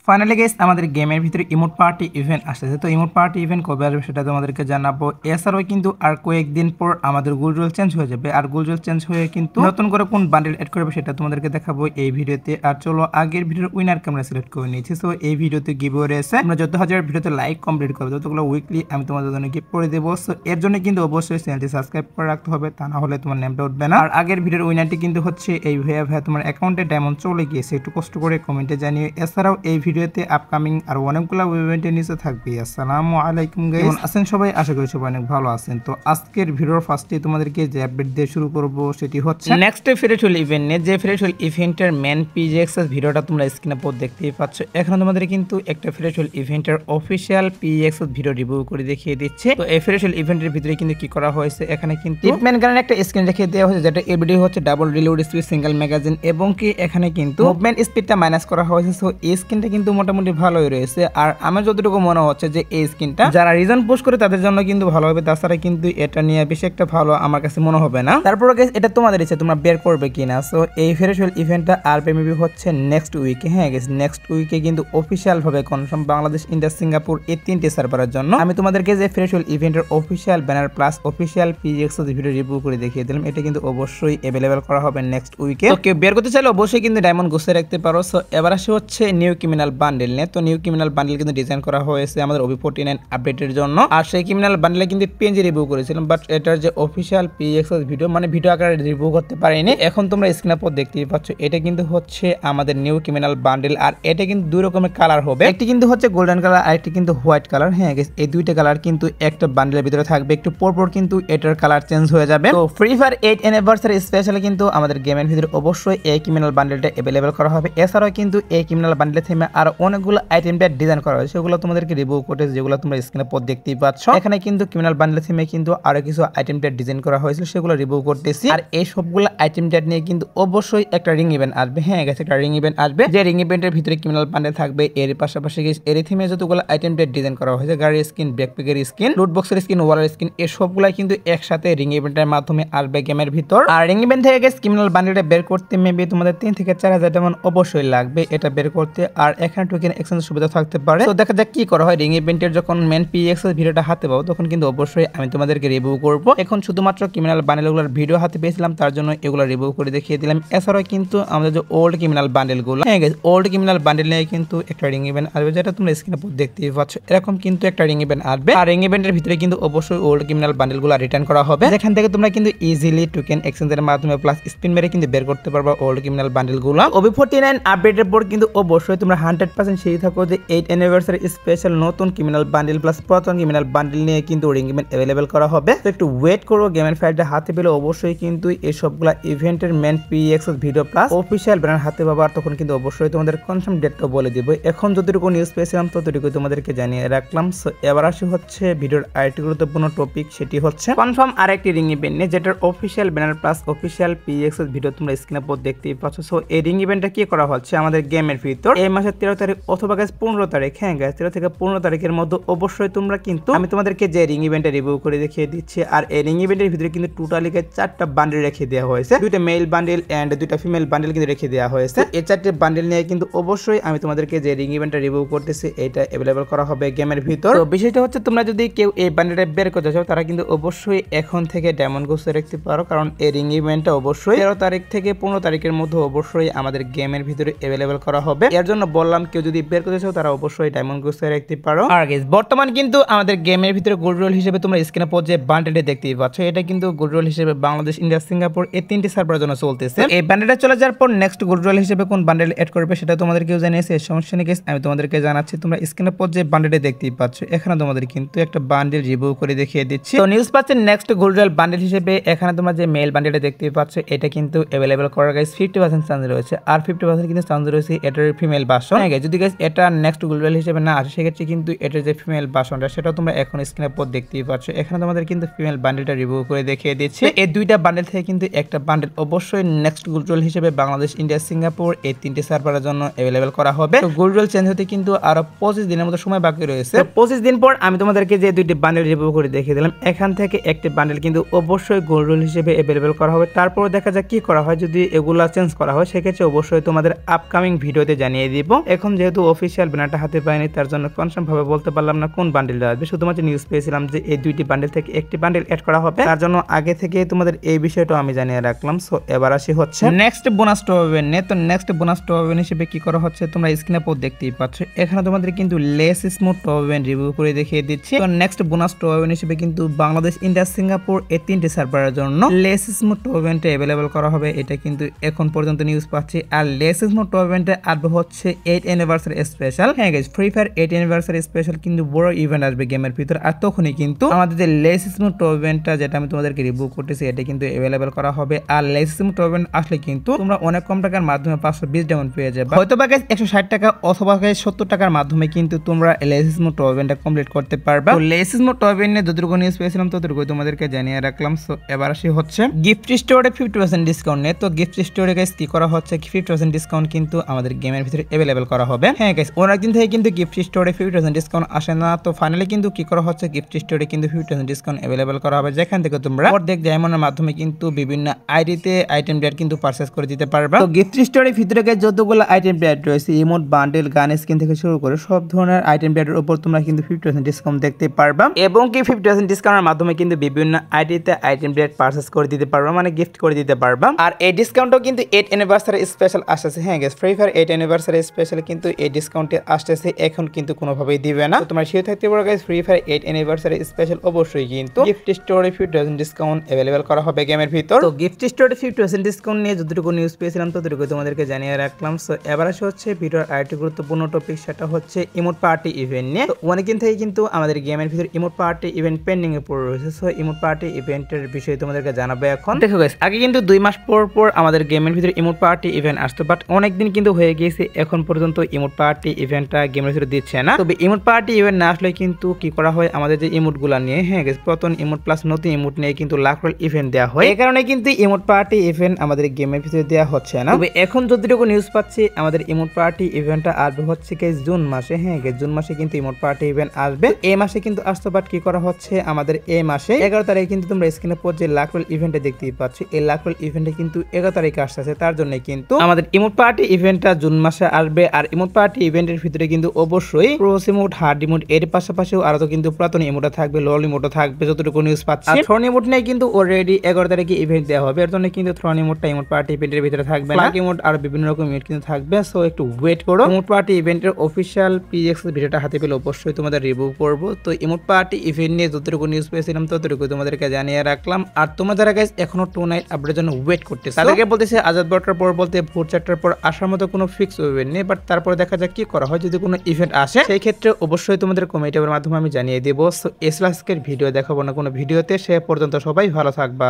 Finally guys আমাদের গেমের ভিতরে ইমোট পার্টি ইভেন্ট আসছে। তো ইমোট পার্টি ইভেন্ট কবে আসবে সেটা তোমাদেরকে জানাবো। এছাড়াও কিন্তু আর কয়েকদিন পর আমাদের গোলজল চেঞ্জ হয়ে যাবে, আর গোলজল চেঞ্জ হয়ে কিন্তু নতুন করে কোন বান্ডেল এড করবে সেটা তোমাদেরকে দেখাবো এই ভিডিওতে। আর চলো আগের ভিডিওর উইনার আমরা সিলেক্ট করে নিয়েছি। সো এই ভিডিওতে গিভওয়ে রয়েছে, আমরা যত হাজার ভিডিওতে লাইক কমপ্লিট করবো ততগুলো উইকলি আমি তোমাদের জন্য গিফট করে দেবো। সো এর জন্য কিন্তু অবশ্যই চ্যানেলটি সাবস্ক্রাইব করে রাখতে হবে, তা না হলে তোমার নেমটা উঠবে না। আর আগের ভিডিওর উইনারটি কিন্তু হচ্ছে এই ভাইয়া তোমার অ্যাকাউন্টে ডায়মন্ড চলে গিয়েছে, একটু কষ্ট করে কমেন্টে জানিয়ে। এছাড়াও এই ভিডিওতে আপকামিং আর অনেকগুলো ইভেন্টের নিচে থাকবে। আসসালামু আলাইকুম গাইস, কেমন আছেন সবাই? আশা করি সবাই অনেক ভালো আছেন। তো আজকের ভিডিওর ফার্স্টে তোমাদেরকে যে আপডেট দিয়ে শুরু করব সেটি হচ্ছে নেক্সট ফ্রেশল ইভেন্ট। যে ফ্রেশল ইভেন্টের মেন পিজিএক্সএস ভিডিওটা তোমরা স্ক্রিনে পর দেখতেই পাচ্ছ। এখন তোমাদের কিন্তু একটা ফ্রেশল ইভেন্টের অফিশিয়াল পিজিএক্সএস ভিডিও রিভিউ করে দেখিয়ে দিচ্ছে। তো এই ফ্রেশল ইভেন্টের ভিতরে কিন্তু কি করা হয়েছে, এখানে কিন্তু টিপম্যান গানের একটা স্ক্রিন রেখে দেওয়া হয়েছে, যেটা এভরিডে হচ্ছে double reload speed single magazine, এবং কি এখানে কিন্তু মুভমেন্ট স্পিডটা মাইনাস করা হয়েছে। সো এই স্ক্রিনটা কিন্তু মোটামুটি ভালোই রয়েছে। আর আমার যতটুকু মনে হচ্ছে যে এই স্ক্রিনটা যারা রিজন পোস্ট করে তাদের জন্য কিন্তু ভালো হবে, তাছাড়া কিন্তু এটা নিয়ে বেশি একটা ভালো আমার কাছে মনে হবে না। তারপরে গাইস এটা তোমাদের ইচ্ছে, তোমরা বের করবে কিনা। সো এই ফ্রেশল ইভেন্টটা আসবে মেবি হচ্ছে নেক্সট উইকে। হ্যাঁ গাইস, নেক্সট উইকে কিন্তু অফিশিয়াল ভাবে কনফার্ম বাংলাদেশ, ইন্ডিয়া, সিঙ্গাপুর এই তিনটি সার্ভারের জন্য। আমি তোমাদেরকে যে ফ্রেশল ইভেন্টের official banner plus official PGXS video review করে দেখিয়ে দিলাম, এটা কিন্তু অবশ্যই अवेलेबल করা হবে নেক্সট উইকে। ওকে, বের করতে চাইলে অবশ্যই কিন্তু ডায়মন্ড গুছিয়ে রাখতে পারো। সো এবার আসে হচ্ছে নিউ ক্রিমিনাল বান্ডেল নিয়ে। তো নিউ ক্রিমিনাল বান্ডেল কিন্তু ডিজাইন করা হয়েছে আমাদের OB49 আপডেটের জন্য। আর সেই ক্রিমিনাল বান্ডেলে কিন্তু পেজ রিভিউ করেছিলাম, বাট এটার যে অফিশিয়াল পিএক্সএস ভিডিও মানে ভিডিও আকারে রিভিউ করতে পারিনি। এখন তোমরা স্ক্রিনের পর দেখতেই পাচ্ছ, এটা কিন্তু হচ্ছে আমাদের নিউ ক্রিমিনাল বান্ডেল। আর এটা কিন্তু দুই রকমের কালার হবে, একটি কিন্তু হচ্ছে গোল্ডেন কালার আর একটি কিন্তু হোয়াইট কালার। হ্যাঁ গাইস, এই দুইটা কালার কিন্তু একটা বান্ডেলের ভিতরে থাকবে, একটু পরপর কিন্তু এটার কালার চেঞ্জ হয়ে যাবে। তো ফ্রি ফায়ার 8 অ্যানিভার্সারি স্পেশালি কিন্তু আমাদের গেমের ভিতরে অবশ্যই এই ক্রিমিনাল বান্ডেলটা अवेलेबल করা হবে। এছাড়াও কিন্তু এই ক্রিমিনাল বান্ডেল থেকে আর অনেকগুলো আইটেম ডিজাইন করা হয়েছে, সেগুলো তোমাদেরকে রিভিউ করতে, যেগুলো তোমরা স্ক্রিনে পর দেখতেই পাচ্ছ। এখানে কিন্তু ক্রিমিনাল বান্ডেল থিমে কিন্তু আরো কিছু আইটেম ডিজাইন করা হয়েছে, সেগুলো রিভিউ করতেছি। আর এই সবগুলো আইটেম নিয়ে কিন্তু অবশ্যই একটা রিং ইভেন্ট আসবে। হ্যাঁ গেছে, একটা রিং ইভেন্ট আসবে, যে রিং ইভেন্টের ভিতরে ক্রিমিনাল বান্ডেল থাকবে। এর পাশাপাশি এর থিমে যতগুলো আইটেম ডিজাইন করা হয়েছে, গাড়ির স্কিন, ব্যাকপ্যাকের স্কিন, লুট বক্সের স্কিন, ওয়ালের স্কিন, এই সবগুলাই কিন্তু একসাথে রিং ইভেন্টের মাধ্যমে আসবে গেমের ভিতর। আর রিং ইভেন্ট থেকে গেছে ক্রিমিনাল বান্ডেলটা বের করতে মেবি তোমাদের 3 থেকে 4,000 ডায়মন্ড অবশ্যই লাগবে এটা বের করতে। আর এখানে টোকেন এক্সচেঞ্জ সুবিধা থাকতে পারে। তো দেখা যাক কি করা হয়। রিং ইভেন্টের যখন মেন পিএক্সএস ভিডিওটা হাতে পাবো তখন কিন্তু অবশ্যই আমি তোমাদেরকে রিভিউ করব। এখন শুধুমাত্র ক্রিমিনাল বান্ডেলগুলোর ভিডিও হাতে পেয়েছিলাম, তার জন্য এগুলো রিভিউ করে দেখিয়ে দিলাম। এছাড়াও কিন্তু আমাদের যে ওল্ড ক্রিমিনাল বান্ডেলগুলো, হ্যাঁ গাইস, ওল্ড ক্রিমিনাল বান্ডেল নিয়ে কিন্তু একটা রিং ইভেন্ট আসবে, যেটা তোমরা স্ক্রিনে দেখতেই পাচ্ছ। এরকম কিন্তু একটা রিং ইভেন্ট আসবে। আর রিং ইভেন্টের ভিতরে কিন্তু অবশ্যই ওল্ড ক্রিমিনাল বান্ডেলগুলো রিটার্ন করা হবে, যেখান থেকে তোমরা কিন্তু ইজিলি টোকেন এক্সচেঞ্জের মাধ্যমে প্লাস স্পিন মেরে কিন্তু বের করতে পারবা ওল্ড ক্রিমিনাল বান্ডেলগুলো। OB49 আপডেটের পর কিন্তু অবশ্যই তোমরা 100% সেই থাকো যে 8 অ্যানিভার্সারি স্পেশাল নতুন ক্রিমিনাল বান্ডেল প্লাস পুরাতন ক্রিমিনাল বান্ডেল নিয়ে কিন্তু রিং ইভেন্ট अवेलेबल করা হবে। তো একটু ওয়েট করো, গেমের ফাইলটা হাতে পেলে অবশ্যই কিন্তু এই সবগুলা ইভেন্টের main PXS video plus official banner হাতে পাবা। আর তখন কিন্তু অবশ্যই তোমাদের কনফার্ম ডেটটা বলে দিব। এখন যতটুকু নিউজ পেয়েছিলাম ততটুকু তোমাদেরকে জানিয়ে রাখলাম। সো এবার আসি হচ্ছে ভিডিওর আরেকটি গুরুত্বপূর্ণ টপিক, সেটি হচ্ছে কনফার্ম আরেকটি রিং ইভেন্ট নিয়ে, যেটার official banner plus official PXS video তোমরা স্ক্রিনে পর দেখতেই পাচ্ছ। সো এই রিং ইভেন্টটা কি করা হচ্ছে আমাদের গেমের ভিতর এই মাসের 13 তারিখ অথবা গাইস 15 তারিখ। হ্যাঁ গাইস, 13 থেকে 15 তারিখের মধ্যে অবশ্যই তোমরা কিন্তু আমি তোমাদেরকে যে রিং ইভেন্টটা রিভিউ করে দেখিয়ে দিচ্ছি। আর এই রিং ইভেন্টের ভিতরে কিন্তু টোটালি 4টা বান্ডেল রেখে দেওয়া হয়েছে, 2টা মেল বান্ডেল এন্ড 2টা ফিমেল বান্ডেল কিন্তু রেখে দেওয়া হয়েছে। এই 4টে বান্ডেল নিয়ে কিন্তু অবশ্যই আমি তোমাদেরকে যে রিং ইভেন্টটা রিভিউ করতেছি এটা अवेलेबल করা হবে গেমের ভিতর। তো বিষয়টা হচ্ছে, তোমরা যদি কেউ এই বান্ডেলটা বের করতে চাও তারা কিন্তু অবশ্যই এখন থেকে ডায়মন্ড গুছিয়ে রাখতে পারো, কারণ এই রিং ইভেন্টটা অবশ্যই 13 তারিখ থেকে 15 তারিখের মধ্যে অবশ্যই আমাদের গেমের ভিতরে अवेलेबल করা হবে। এর জন্য বললাম কেউ যদি বের করতে চাও তারা অবশ্যই ডায়মন্ড গুছিয়ে রাখতে পারো। আর গাইস, বর্তমান কিন্তু আমাদের গেমের ভিতরে গোল্ড রোল হিসেবে তোমরা স্ক্রিনে পর যে বান্ডেলটা দেখতেই পাচ্ছ, এটা কিন্তু গোল্ড রোল হিসেবে বাংলাদেশ, ইন্ডিয়া, সিঙ্গাপুর এই তিনটি সার্ভারের জন্য চলতেছে। এই বান্ডেলটা চলে যাওয়ার পর নেক্সট গোল্ড রোল হিসেবে কোন বান্ডেল এড করবে সেটা তোমাদেরকেও জানিয়েছে, সমস্যা নেই গাইস, আমি তোমাদেরকে জানাচ্ছি। তোমরা স্ক্রিনে পর যে বান্ডেলটা দেখতেই পাচ্ছ, এখানে তোমাদের কিন্তু একটা বান্ডেল রিভিউ করে দেখিয়ে দিচ্ছি। তো নিউজ পাচ্ছে নেক্সট গোল্ড রোল বান্ডেল হিসেবে এখানে তোমরা যে মেল বান্ডেলটা দেখতেই পাচ্ছ, এটা কিন্তু अवेलेबल করার গাইস 50% চান্স রয়েছে, আর 50% কিন্তু চান্স রয়েছে এটার ফিমেল ভার্সন। হ্যাঁ গাইস, যদি গাইস এটা নেক্সট গোল্ড রোল হিসেবে না আসে সেক্ষেত্রে কিন্তু এটার যে ফিমেল ভার্সনটা সেটা তোমরা এখন স্ক্রিনে পর দেখতেই পাচ্ছ। এখানে তোমাদের কিন্তু ফিমেল বান্ডেলটা রিভিউ করে দেখিয়ে দিচ্ছি। এই দুইটা বান্ডেল থেকে কিন্তু একটা বান্ডেল অবশ্যই নেক্সট গোল্ড রোল হিসেবে বাংলাদেশ, ইন্ডিয়া, সিঙ্গাপুর এই তিনটি সার্ভারের জন্য अवेलेबल করা হবে। তো গোল্ড রোল চেঞ্জ হতে কিন্তু আরো 25 দিনের মতো সময় বাকি রয়েছে। 25 দিন পর আমি তোমাদেরকে যে দুইটি বান্ডেল রিভিউ করে দেখিয়ে দিলাম, এখান থেকে একটি বান্ডেল কিন্তু অবশ্যই গোল্ড রোল হিসেবে अवेलेबल করা হবে। তারপর দেখা যাক কি করা হয়, যদি এগুলা চেঞ্জ করা হয় সেক্ষেত্রে অবশ্যই তোমাদের আপকামিং ভিডিওতে জানিয়ে দিব। এখন যেহেতু অফিসিয়াল ব্যানারটা হাতে পাইনি তার জন্য কনফার্ম ভাবে বলতে পারলাম না কোন বান্ডেলটা আসবে। শুধুমাত্র নিউজ পেয়েছিলাম যে এই দুইটি বান্ডেল থেকে একটি বান্ডেল অ্যাড করা হবে, তার জন্য আগে থেকে তোমাদের এই বিষয়টা আমি জানিয়ে রাখলাম। সো এবার আসি হচ্ছে নেক্সট বোনাস টপ ইভেন্ট। তো নেক্সট বোনাস টপ ইভেন্ট হিসেবে কি করা হচ্ছে তোমরা স্ক্রিনে পর দেখতেই পাচ্ছ। এখানে তোমাদের কিন্তু less smooth top event review করে দেখিয়ে দিচ্ছি। তো নেক্সট বোনাস টপ ইভেন্ট হিসেবে কিন্তু বাংলাদেশ, ইন্ডিয়া, সিঙ্গাপুর এই তিনটি সার্ভারের জন্য লেস স্মুথ টপ ইভেন্টে অ্যাভেলেবল করা হবে। এটা কিন্তু এখন পর্যন্ত নিউজ পাচ্ছি। আর লেস স্মুথ টপ ইভেন্টে আসবে হচ্ছে 8 অ্যানিভার্সারি স্পেশাল। হ্যাঁ guys, free fire 8 anniversary special কিন্তু বড় ইভেন্ট আসবে গেমের ভিতর। আর তখনই কিন্তু আমাদের যে লেস স্মুথ টপ ইভেন্টটা যেটা আমি তোমাদেরকে রিভিউ করতেছি এটা কিন্তু অ্যাভেলেবল করা হবে। আর লেস স্মুথ টপ ইভেন্ট আসলে কিন্তু তোমরা অনেক কম টাকার মাধ্যমে 520 ডায়মন্ড পেয়ে যাবে। হয়তো বা গাইস 160 টাকা অথবা গাইস 70 টাকার মাধ্যমে কিন্তু তোমরা লেস স্মুথ টপ ইভেন্টটা কমপ্লিট করতে পারবে। তো লেস স্মুথ টপ ইভেন্টে যতটুকু নিউজ পেয়েছিলাম ততটুকু তোমাদেরকে জানিয়ে রাখলাম। সো এবার আসি হচ্ছে গিফট স্টোরে 50% ডিসকাউন্ট নেই। তো গিফট স্টোরে গাইস কি করা হচ্ছে, 50% ডিসকাউন্ট কিন্তু আমাদের গেমের ভিতরে অ্যাভেলেবল করা হবে। হ্যাঁ গাইস, অনেকদিন থেকে কিন্তু গিফট স্টোরে 50% ডিসকাউন্ট আসে না। তো ফাইনালি কিন্তু কি করা হচ্ছে, গিফট স্টোরে কিন্তু 50% ডিসকাউন্ট অ্যাভেলেবল করা হবে, যেখান থেকে তোমরা অর্ধেক ডায়মন্ডের মাধ্যমে কিন্তু বিভিন্ন আইডিতে আইটেম ব্যাট কিন্তু পারচেজ করে দিতে পারবে। তো গিফট স্টোরের ভিতরে গাইস যতগুলো আইটেম ব্যাট রয়েছে, ইমোট, বান্ডেল, গান স্কিন থেকে শুরু করে সব ধরনের আইটেম ব্যাটের উপর তোমরা কিন্তু 50% ডিসকাউন্ট দেখতে পারবা। এবং কি 50% ডিসকাউন্টের মাধ্যমে কিন্তু বিভিন্ন আইডিতে আইটেম ব্যাট পারচেজ করে দিতে পারবা, মানে গিফট করে দিতে পারবা। আর এই ডিসকাউন্টও কিন্তু 8 অ্যানিভার্সারি স্পেশাল আসছে। হ্যাঁ guys, free fire 8 anniversary special কিন্তু এই ডিসকাউন্টে আসছে, এখন কিন্তু কোনোভাবেই দিবে না। তো তোমরা শিওর থাকতে পারো guys, free fire 8 anniversary special অবশ্যই কিন্তু গিফট স্টোরে 50% ডিসকাউন্ট অ্যাভেলেবল করা হবে গেমের ভিতর। তো গিফট স্টোরে 50% ডিসকাউন্ট নিয়ে যতটুকু নিউজ পেয়েছিলাম ততটুকু তোমাদেরকে জানিয়ে রাখলাম। সো এবার আসে হচ্ছে ভিডিওর আরেকটি গুরুত্বপূর্ণ টপিক, সেটা হচ্ছে ইমোট পার্টি ইভেন্ট নিয়ে। তো অনেকদিন থেকে কিন্তু আমাদের গেমের ভিতর ইমোট পার্টি ইভেন্ট পেন্ডিং এ পড়ে রয়েছে। সো ইমোট পার্টি ইভেন্টের বিষয়ে তোমাদেরকে জানাবো এখন। দেখো গাইস, আগে কিন্তু 2 মাস পর পর আমাদের গেমের ভিতর ইমোট পার্টি ইভেন্ট আসতো, বাট অনেকদিন কিন্তু হয়ে গিয়েছে, এখন পর্যন্ত ইমোট পার্টি ইভেন্টটা গেমের ভিতরে দিচ্ছে না। তবে ইমোট পার্টি ইভেন্ট না আসলে কিন্তু কি করা হয়, আমাদের যে ইমোট গুলা নিয়ে, হ্যাঁ গাইস, পুরাতন ইমোট প্লাস নতুন ইমোট নিয়ে কিন্তু লাখ লাখ ইভেন্ট দেওয়া হয়। এই কারণে কিন্তু ইমোট পার্টি ইভেন্ট আমাদের গেমের ভিতরে দেওয়া হচ্ছে না। তবে এখন যতটুকু নিউজ পাচ্ছি আমাদের ইমোট পার্টি ইভেন্টটা আসবে হচ্ছে গাইস জুন মাসে। হ্যাঁ গাইস, জুন মাসে কিন্তু ইমোট পার্টি ইভেন্ট আসবে। এই মাসে কিন্তু আসতো, বাট কি করা হচ্ছে আমাদের এই মাসে 11 তারিখে কিন্তু তোমরা স্ক্রিনে পর যে লাখ লাখ ইভেন্টে দেখতেই পাচ্ছ, এই লাখ লাখ ইভেন্টে কিন্তু 11 তারিখে আসছে। তার জন্য কিন্তু আমাদের ইমোট পার্টি ইভেন্টটা জুন মাসে আসবে। আর ইমোট পার্টি ইভেন্টের ভিতরে কিন্তু অবশ্যই প্রোস ইমোট, হার্ড ইমোট, এর পাশাপাশিও আরো তো কিন্তু পুরাতন ইমোটও থাকবে, লল ইমোটও থাকবে যতটুকু নিউজ পাচ্ছি। আর থ্রন ইমোট নিয়ে কিন্তু অলরেডি 11 তারিখে ইভেন্ট দেওয়া হবে, এর জন্য কিন্তু থ্রন ইমোটটা ইমোট পার্টি ইভেন্টের ভিতরে থাকবে না। ইমোট আর বিভিন্ন রকম ইমোট কিন্তু থাকবে। সো একটু ওয়েট করো, ইমোট পার্টি ইভেন্টের অফিশিয়াল পিএক্স ভিডিওটা হাতে পেলে অবশ্যই তোমাদের রিভিউ করব। তো ইমোট পার্টি ইভেন্ট নিয়ে যতটুকু নিউজ পেয়েছিলাম ততটুকু তোমাদেরকে জানিয়ে রাখলাম। আর তোমরা যারা গাইস এখনো 2 নাইট আপডেটের জন্য ওয়েট করতেছো, তাদেরকে বলতেছে আজাদ বটটার পর বলতে ভোর 4টার পর আসার মতো কোনো ফিক্স ইভেন্ট নেই, বাট তারপরে দেখা যাক কি করা হয়। যদি কোনো ইভেন্ট আসে সেই ক্ষেত্রে অবশ্যই তোমাদের কমেন্টের মাধ্যমে আমি জানিয়ে দেবো। সো আজকের ভিডিও দেখাবো না কোনো ভিডিওতে, সে পর্যন্ত সবাই ভালো থাকবা।